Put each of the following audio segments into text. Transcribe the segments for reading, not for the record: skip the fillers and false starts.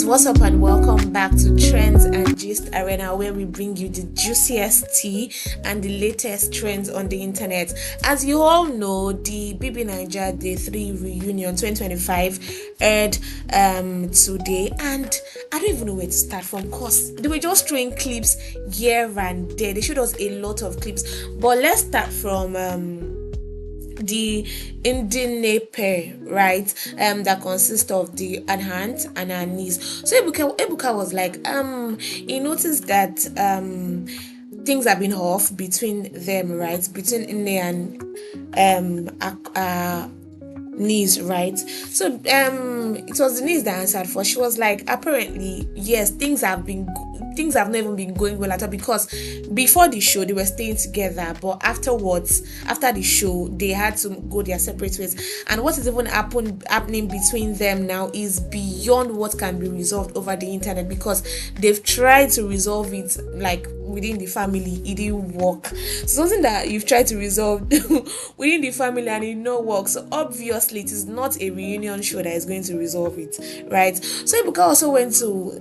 what's up and welcome back to Trends and Gist Arena, where we bring you the juiciest tea and the latest trends on the internet. As you all know, the BBNaija Day 3 reunion 2025 aired today, and I don't even know where to start from because they were just throwing clips here and there. They showed us a lot of clips, but let's start from the Indian pair, right? That consists of the hand and her knees. So Ebuka was like, he noticed that things have been off between them, right? Between Ine and knees, right? So it was the knees that answered for. She was like, apparently yes, things have not even been going well at all, because before the show they were staying together, but after the show they had to go their separate ways, and what is even happening between them now is beyond what can be resolved over the internet, because they've tried to resolve it like within the family. It didn't work. So something that you've tried to resolve within the family and it did not work, so obviously it is not a reunion show that is going to resolve it, right? So Ebuka also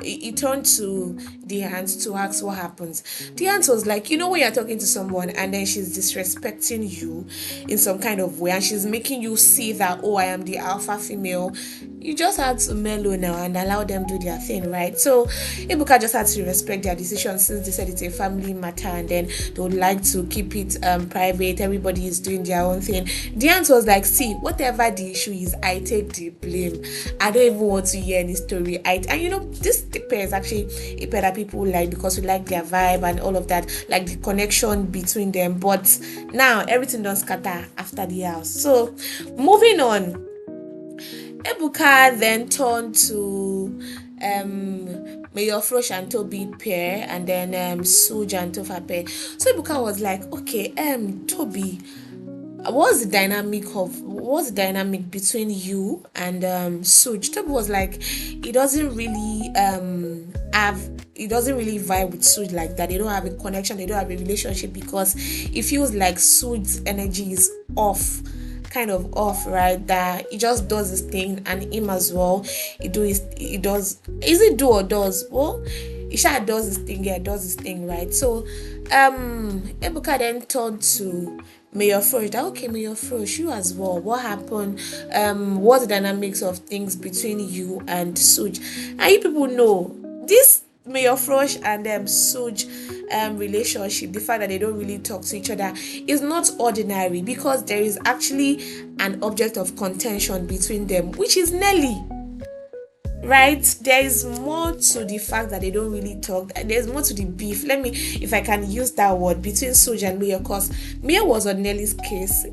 he turned to the aunt to ask what happens. The aunt was like, when you're talking to someone and then she's disrespecting you in some kind of way and she's making you see that, oh, I am the alpha female, you just had to mellow now and allow them do their thing, right? So Ebuka just had to respect their decision, since they said it's a family matter and then they would like to keep it private. Everybody is doing their own thing. The aunt was like, see, whatever the issue is, I take the blame. I don't even want to hear any story. This pair is actually a pair that people like because we like their vibe and all of that, like the connection between them. But now everything does scatter after the house. So moving on, Ebuka then turned to Mayor Frosh and Toby pair, and then Sooj and Tofa pair. So Ebuka was like, okay, Toby, what's the dynamic between you and Sooj? Toby was like, he doesn't really vibe with Sooj like that. They don't have a connection, they don't have a relationship, because he feels like Sooj's energy is kind of off, right? That he just does his thing, and him as well. He does. Is it do or does? Well, he does his thing. Yeah, does his thing, right? So, Ebuka then turned to Mayor Frosh. That, okay, Mayor Frosh, you as well. What happened? What's the dynamics of things between you and Sooj? And you people know this Mayor Frosh and Sooj relationship, the fact that they don't really talk to each other, is not ordinary, because there is actually an object of contention between them, which is Nelly, right? There is more to the fact that they don't really talk. There's more to the beef, if I can use that word, between Sooj and Mia, because Mia was on Nelly's case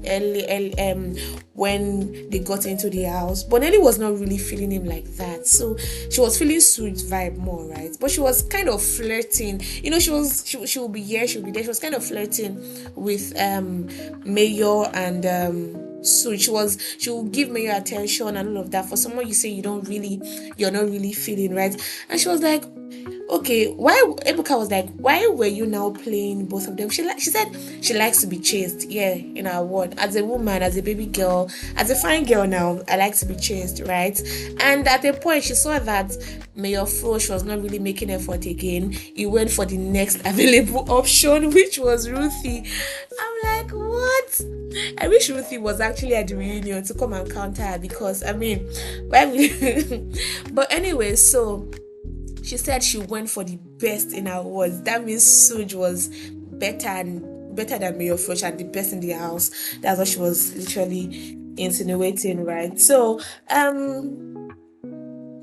when they got into the house, but Nelly was not really feeling him like that. So she was feeling Sooj's vibe more, right? But she was kind of flirting. She will be here, she'll be there. She was kind of flirting with Mayor and Sooj. She will give Mayor attention and all of that. For someone you say you're not really feeling, right? And she was like, okay, Ebuka was like, why were you now playing both of them? She said she likes to be chased. Yeah, in our word, as a woman, as a baby girl, as a fine girl now, I like to be chased, right? And at a point she saw that Mayor Frosh was not really making effort again. He went for the next available option, which was Ruthie. I'm like, what? I wish Ruthie was actually at the reunion to come and counter her, because but anyway, so she said she went for the best in her words. That means Sooj was better than Mayor Frosh and the best in the house. That's what she was literally insinuating, right? So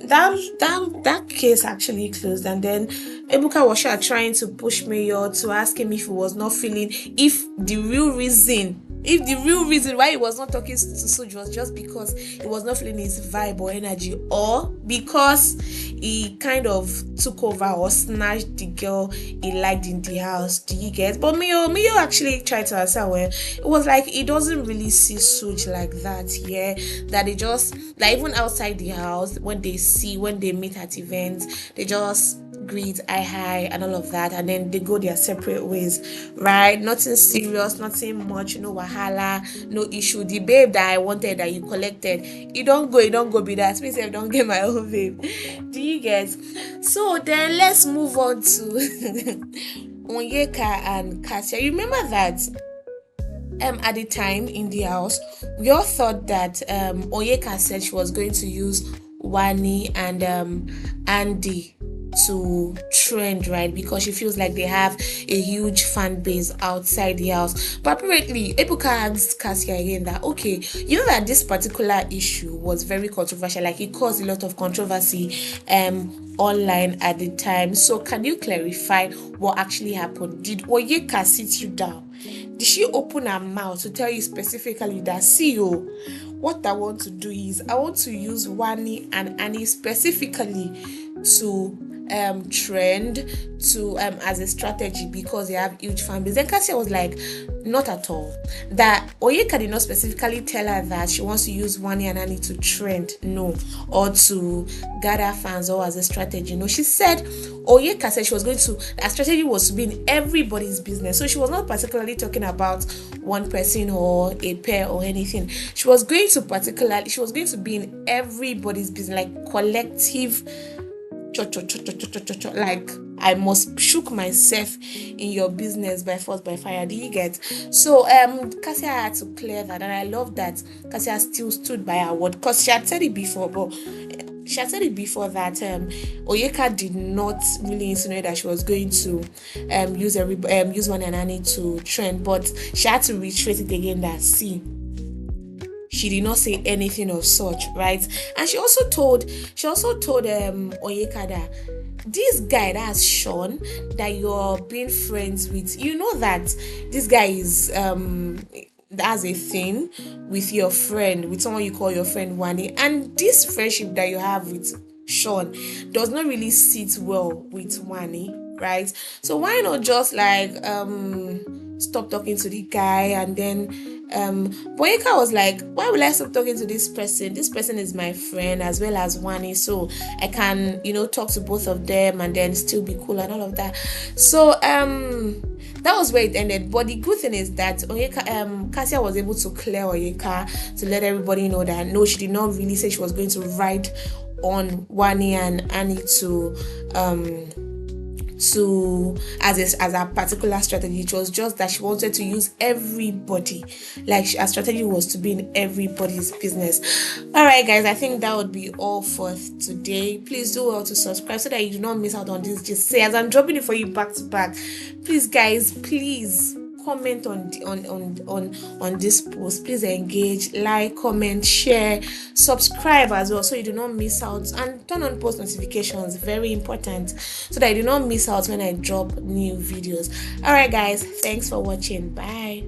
that case actually closed, and then Ebuka was trying to push Mayor to ask him if he was not feeling, if the real reason why he was not talking to Sooj was just because he was not feeling his vibe or energy, or because he kind of took over or snatched the girl he liked in the house. Do you get? But Mayor actually tried to answer well. It was like he doesn't really see Sooj like that, yeah. That they just, like, even outside the house, when they meet at events, they just greet, hi, and all of that, and then they go their separate ways, right? Nothing serious, nothing much, what wahala, no issue. The babe that I wanted that you collected, you don't go be that. Me say don't get my own babe. Do you get? So then let's move on to Onyeka and Kassia. You remember that at the time in the house, we all thought that Onyeka said she was going to use Wani and Andy to trend, right? Because she feels like they have a huge fan base outside the house. But apparently, Ebuka asked Kassia again that, okay, you know that this particular issue was very controversial, like it caused a lot of controversy online at the time. So can you clarify what actually happened? Did Onyeka sit you down? Did she open her mouth to tell you specifically that, see you, what I want to do is I want to use Wani and Annie specifically to trend to as a strategy because they have huge fan base? Then Kassia was like, not at all. That Onyeka did not specifically tell her that she wants to use Wani and Annie to trend, no, or to gather fans or as a strategy. No, she said Onyeka said she was going to, her strategy was to be in everybody's business. So she was not particularly talking about one person or a pair or anything. She was going to be in everybody's business, like collective. Like I must shook myself in your business by force by fire. Do you get? So Kassia had to clear that, and I love that Kassia still stood by her word because she had said it before, that Onyeka did not really insinuate that she was going to use One and Annie to trend, but she had to reiterate it again that, see, she did not say anything of such, right? And she also told Onyeka that this guy, that's Sean, that you're being friends with, you know that this guy is has a thing with your friend, with someone you call your friend Wani, and this friendship that you have with Sean does not really sit well with Wani, right? So why not just like stop talking to the guy? And then Onyeka was like, why will I stop talking to this person? This person is my friend as well as Wani, so I can, talk to both of them and then still be cool and all of that. So that was where it ended. But the good thing is that Kassia was able to clear Onyeka to let everybody know that no, she did not really say she was going to ride on Wani and Annie to as a particular strategy. It was just that she wanted to use everybody, like her strategy was to be in everybody's business. All right, guys, I think that would be all for today. Please do well to subscribe so that you do not miss out on this. Just say, as I'm dropping it for you back to back, please guys, please comment on this post. Please engage, like, comment, share, subscribe as well so you do not miss out, and turn on post notifications, very important, so that you do not miss out when I drop new videos. All right, guys, thanks for watching. Bye.